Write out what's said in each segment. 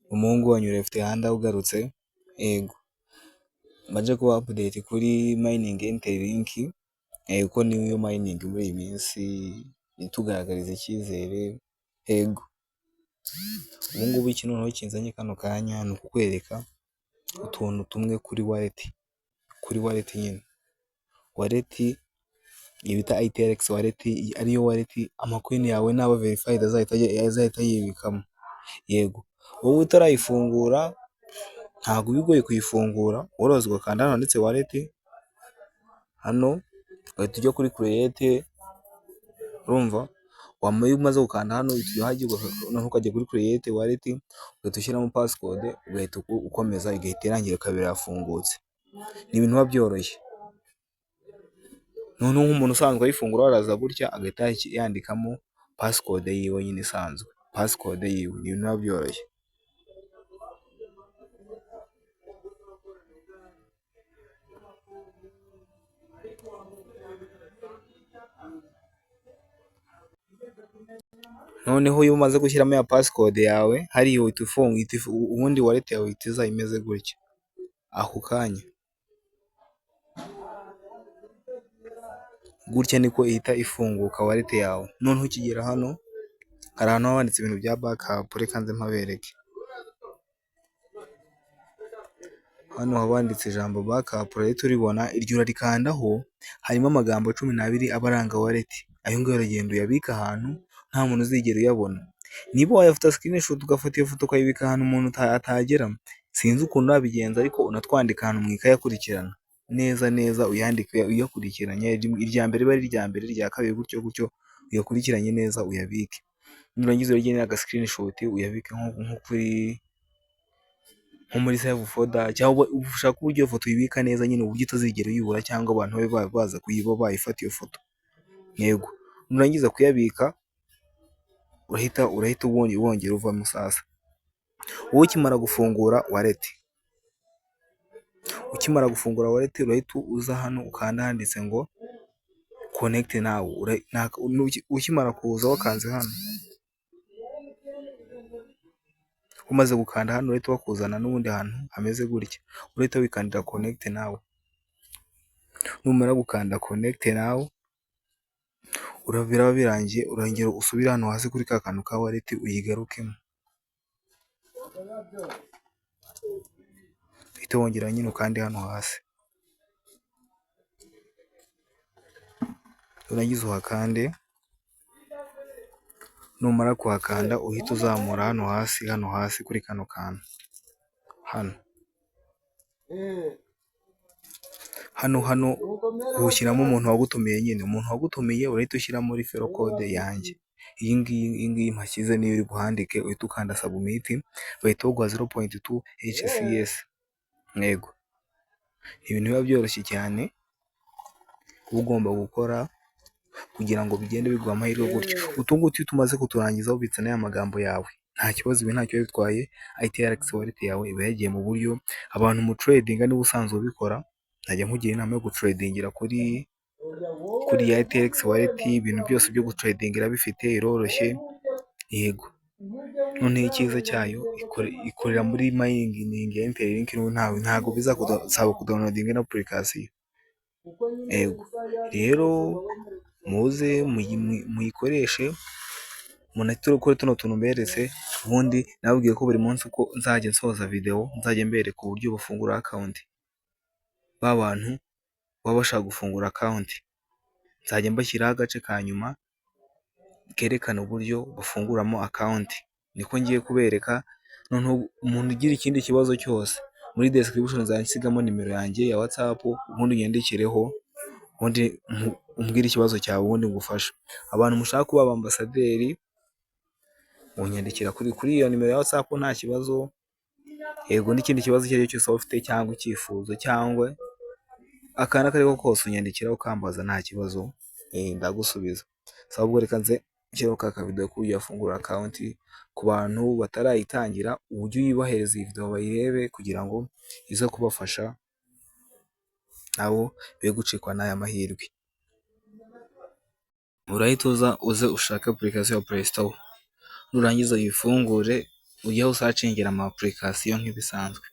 umuhungu wanyu left hand ugarutse. Yego, maje kuba update kuri mining interlink, ko niyo mining muri iyi minsi itugaragariza icyizere. Yego, ubu ngubu iki noneho kinzanye kano kanya ni ukukwereka utuntu tumwe kuri wallet nyine. Wallet bita ITRX wallet, ariyo wallet amacoin yawe naba verified azahita yibikamo. Yego, wowe utarayifungura ntabwo bigoye kuyifungura, woroherwa ugakanda hano handitse wallet, hano ugahita ujya kuri create. Urumva, wamaye umaze gukanda hano noneho ukajya kuri create wallet, ugahita ushyiramo passcode, ugahita ukomeza, igahita irangira kabiri yafungutse. Ni ibintu biba byoroshye. Noneho nk'umuntu usanzwe ayifungura araza gutya agahita yandikamo passcode yiwe nyine isanzwe, passcode yiwe. Ni ibintu biba byoroshye. Noneho iyo umaze gushyiramo ya passcode yawe hariya uhita ufunga, ubundi wallet yawe ihita iza imeze gutya ako kanya. Gutya niko ihita ifunguka wallet yawe. Noneho ukigera hano hari ahantu handitse ibintu bya backup, reka nze mpabereke. Hano habanditse ijambo backup, urahita uribona, iryo urarikandaho, harimo amagambo 12 abaranga wallet. Ayo ngayo uragenda uyabika ahantu nta muntu uzigera uyabona. Niba wayafata screenshot ugafata iyo foto ukayibika ahantu umuntu atagera, sinzi ukuntu wabigenza, ariko unatwandika ahantu mu ikaye akurikirana neza, uyandike uyakurikiranye, irya mbere bari irya mbere, irya kabiri gutyo uyakurikiranye neza, uyabike. Nurangiza uragenda aga screenshot uyabike nko muri save folder, cyangwa ushaka uburyo iyo foto uyibika neza nyine, uburyo utazigera uyibura cyangwa abantu babe baza kuyiba bayifata iyo foto. Yego, nurangiza kuyabika urahita wongera uvamo sasa. Wowe ukimara gufungura wallet, urahita uza hano ukanda handitse ngo connect now. Ukimara kuza wakanze hano, umaze gukanda hano urahita wakuzana n'ubundi hantu hameze gutya, urahita wikandira connect now. Numara gukanda connect now, biraba birangiye, urongera usubira hano hasi kuri ka kantu ka wallet uyigarukemo, uhita wongera nyine ukandi hano hasi, urangiza uhakande. Numara kuhakanda uhita uzamura hano hasi kuri kano kantu hano ushyiramo umuntu wagutumiye nyine. Umuntu wagutumiye urahita ushyiramo referral code yanjye, iyi ngiyi mpashyize niyo uri buhandike, uhita ukanda submit, bahita baguha 0.2 HCS. Yego, ibintu biba byoroshye cyane uba ugomba gukora kugira ngo bigende biguha amahirwe gutyo. Utungutu tumaze kuturangiza ubitse n'aya magambo yawe, nta kibazo, ibi ntacyo bitwaye. ITRX wallet yawe iba yagiye mu buryo. Abantu mu trading niba usanzwe ubikora, najya nkugira inama yo gutradingira kuri ITRX wallet. Ibintu byose byo gutradingira bifite, iroroshye. Yego, noneho icyiza cyayo ikorera muri mining interlink, ntabwo bizasaba kudownloadinga na application. Yego, rero muze muyikoreshe, munatore tuno tuntu mberetse. Ubundi nababwiye ko buri munsi uko nzajya nsoza video nzajya mbereka uburyo bafungura account. Bantu baba bashaka gufungura account, nzajya mbashyiraho agace ka nyuma kerekana uburyo bafunguramo account, niko ngiye kubereka. Noneho umuntu ugira ikindi kibazo cyose, muri description nzansigamo nimero yanjye ya WhatsApp, ubundi unyandikireho, ubundi umbwire ikibazo cyawe, ubundi ngufasha. Abantu mushaka kuba abambasaderi unyandikira kuri iyo nimero ya WhatsApp nta kibazo. Yego, n'ikindi kibazo icyo ari cyo cyose ufite, cyangwa icyifuzo, cyangwa akana kariko kose unyandikira ukambaza, nta kibazo, ndagusubiza. Sabwo reka nze nshyiraho ka video ko yafungura account ku bantu batarayitangira, uburyo uyibahereza iyi video bayirebe kugira ngo ize kubafasha nabo be gucikwa n'aya mahirwe. Urahita uze ushaka application ya Play Store, nurangiza uyifungure, ujyaho usacingira ama application nk'ibisanzwe.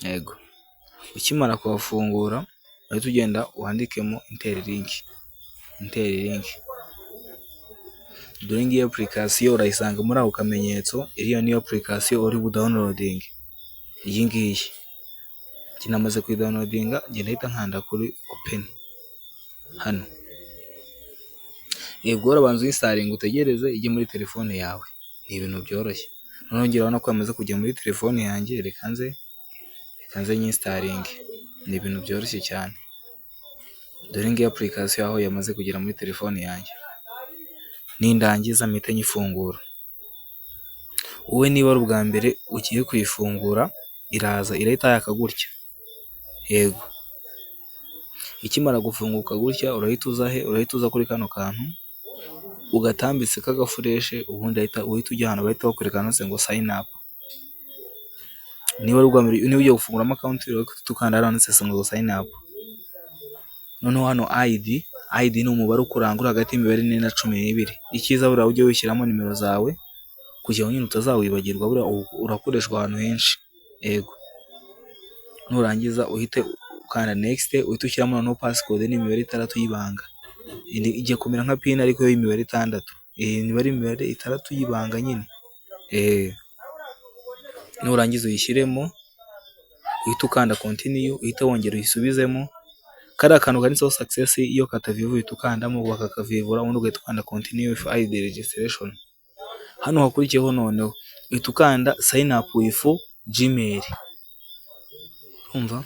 Yego, ukimara kuhafungura uhita ugenda wandikemo Interlink. Dore ngiyo application urayisanga muri ako kamenyetso, iriya niyo application uri budownloading. Iyi ngiyi kinamaze kuyidownloadinga, ngenda hita nkanda kuri open hano. Yego, urabanza uyinstalling utegereze ijye muri telefone yawe, ni ibintu byoroshye. Noneho ngira urabona ko yamaze kujya muri telefone yanjye, reka nze nyinstalling. Ni ibintu byoroshye cyane. Dore ngiyo application aho yamaze kugera muri telefone yanjye, nindangiza mpite nyifungura. Wowe niba ari ubwa mbere ugiye kuyifungura, irahita yaka gutya. Yego, ikimara gufunguka gutya urahita uza kuri kano kantu ugatambitse k'agafureshe, ubundi uhita ujya ahantu bahita bakwereka handitse ngo sign up. Niba ugiye gufunguramo account ukanda hano handitse ngo sign up. Noneho hano ID ni umubare ukuranga uri hagati y'imibare 4 na 12. Icyiza buriya ujye wishyiramo nimero zawe kugira ngo nyine utazawibagirwa, buriya urakoreshwa ahantu henshi. Yego, nurangiza uhite ukanda next, uhite ushyiramo noneho passcode n'imibare 6 y'ibanga. Igiye kumera nka pin ariko yo imibare 6. Imibare 6 y'ibanga nyine. Nurangiza uyishyiremo, uhite ukanda continue, uhite wongera uyisubizemo. Kariya kantu kanditseho success iyo katavivu uhita ukandamo bakakavivura, ubundi ugahita ukanda continue with ID registration. Hano hakurikiyeho noneho uhita ukanda sign up with Gmail. Umva,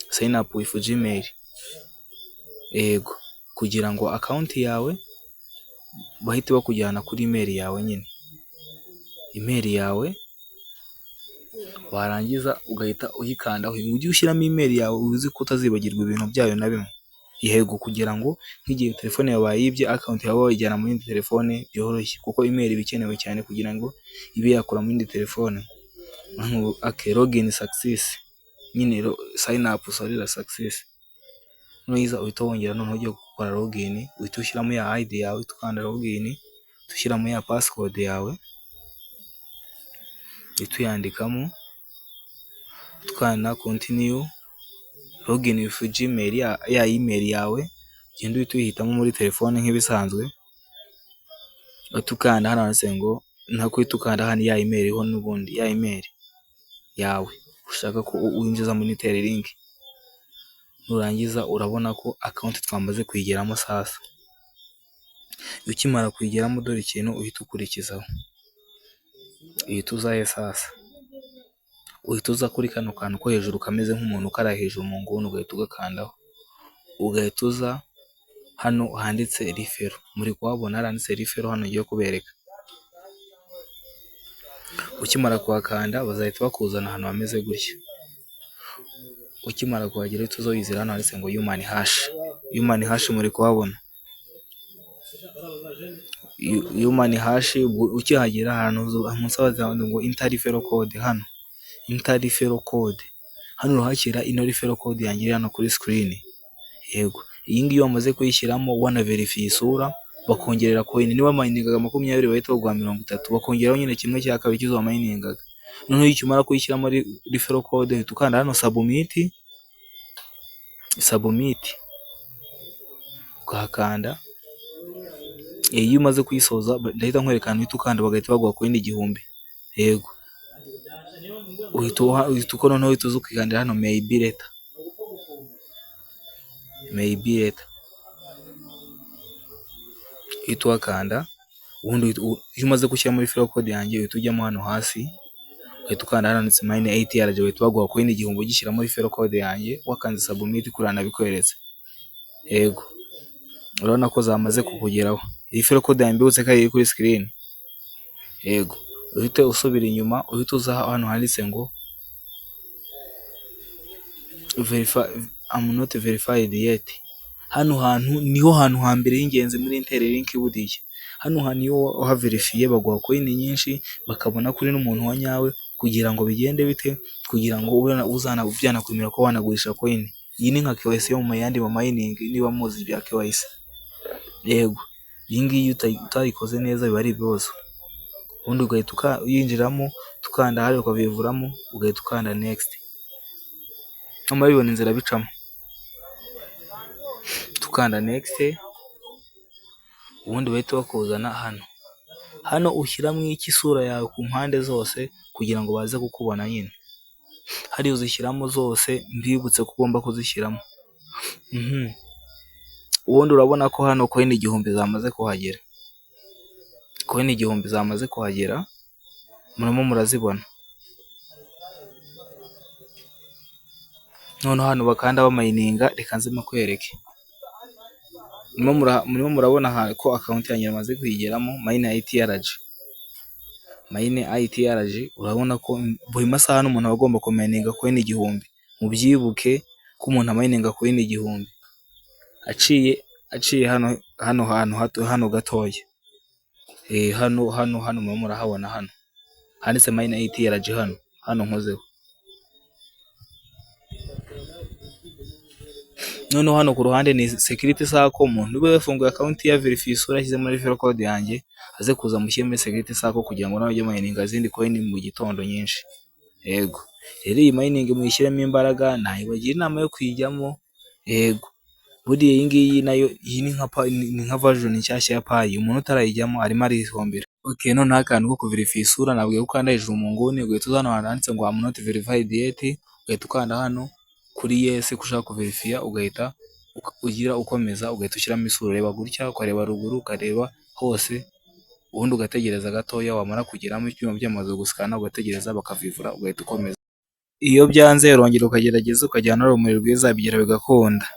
sign up with Gmail. Yego, kugira ngo account yawe bahite bakujyana kuri email yawe nyine. Email yawe warangiza ugahita uyikanda, ujye ushyiramo email yawe uzi ko utazibagirwa ibintu byayo na bimwe. Yego, kugira ngo nk'igihe telefone yawe bayibye account yawe wayijyana mu yindi telefone byoroshye, kuko email ibikenewe cyane kugira ngo ibe yakora mu yindi telefone. Login success nyine, sign up success. Nuyiza uhita wongera noneho ugiye gukora login, uhita ushyiramo ya ID yawe, tukanda login, tushyiramo ya passcode yawe, tuyandikamo, tukanda continue login with Gmail, ya email yawe genda uhita uyihitamo muri telefone nk'ibisanzwe. Tukanda hano handitse ngo nako tukanda hano ya email ho, n'ubundi ya email yawe ushaka ko winjiza muri Interlink. Nurangiza urabona ko account twamaze kuyigeramo sasa. Ukimara kuyigeramo dore ikintu uhita ukurikizaho, uhita uzaye sasa, uhita uza kuri kano kantu ko hejuru kameze nk'umuntu ukara hejuru mu nguni, ugahita ugakandaho, ugahita uza hano handitse referral. Muri kuhabona handitse referral hano ngiye kubereka. Ukimara kuhakanda bazahita bakuzana ahantu hameze gutya. Ukimara kuhagera uhita uza wizera hano handitse ngo human hash. Muri kuhabona human hash. Ukihagera ahantu munsi bazandika ngo enter referral code. Hano enter referral code, hano urahashyira ino referral code yanjye hano kuri screen. Yego, iyi ngiyi wamaze kuyishyiramo wana verify isura, bakongerera coin. Niba miningaga 20 bahita bagwa 30, bakongeraho nyine kimwe cya kabiri cy'izo miningaga. Noneho iyo ukimara kuyishyiramo referral code uhita ukanda hano submit, ukahakanda. Iyo umaze kuyisoza ndahita nkwerekana uhita ukanda, bagahita bagwa coin 1000. Yego, uhita ukora noneho uhita uza ukikandira hano maybe later. Uhita wakanda, ubundi iyo umaze gushyira muri referral code yanjye uhita ujyamo hano hasi, uhita ukanda hano handitse mine ATR, uhita bagwa coin 1000 ugishyira muri referral code yanjye, wakanze submit kurana bikweretse. Yego, urabona ko zamaze kukugeraho. Referral code yanjye mbibutse ko iri kuri screen. Yego, uhita usubira inyuma, uhita uza hano handitse ngo verify, I'm not verified yet. Hano hantu niho hantu hambere y'ingenzi muri Interlink buriya. Hano hantu iyo uhaverifiye baguha coin nyinshi, bakabona kuri n'umuntu wa nyawe, kugira ngo bigende bite, kugira ngo uzana kwemera ko wanagurisha coin. Iyi ni nka KYC yo mu yandi ma mining, niba muzi bya KYC. Yego, iyi ngiyi utayikoze neza biba ari ibibazo. ubundi ugahita uyinjiramo tukanda hariya ukavivuramo ugahita ukanda next. Murabibona inzira bicamo, tukanda next ubundi bahita bakuzana hano ushyiramo iki isura yawe ku mpande zose kugira ngo baze kukubona nyine, hariya uzishyiramo zose mbibutse ko ugomba kuzishyiramo. Ubundi urabona ko hano coin 1000 zamaze kuhagera, coin 1000 zamaze kuhagera, murimo murazibona. Noneho hano bakanda bamayininga, reka nze makwereke. Murimo murabona ko account yanjye yamaze kuyigeramo Mine ITRG. Mine ITRG urabona ko buri masaha n'umuntu agomba kumayininga coin 1000. Mubyibuke ko umuntu amayininga coin 1000 aciye hano gatoya. Hano murimo murahabona hano handitse Mine ITRG hano nkozeho. Noneho hano ku ruhande ni security sako. Umuntu ube yafunguye account ya verify isura ashyize muri referral code yanjye aze kuza mushyire muri security sako kugira ngo nawe ujye mining izindi coin mu gitondo nyinshi. Yego rero iyi mining muyishyiremo imbaraga, nayibagira inama yo kuyijyamo. Yego buriya iyi ngiyi nayo iyi ni nka version nshyashya ya Pi, umuntu utarayijyamo arimo arihombera. Okay, noneho akantu ko kuverify isura nabwiye ko ukanda hejuru mu nguni ugahita uzana ahantu handitse ngo I'm not verified yet, ugahita ukanda hano kuri yes kushaka kuverifya, ugahita ugira ukomeza ugahita ushyiramo isura, ureba gutya ukareba ruguru ukareba hose, ubundi ugategereza gatoya, wamara kugeramo icyuma byamaze gusikana ugategereza bakavivura ugahita ukomeza. Iyo byanze urongera ukagerageza ukajyana urumuri rwiza bigira bigakunda.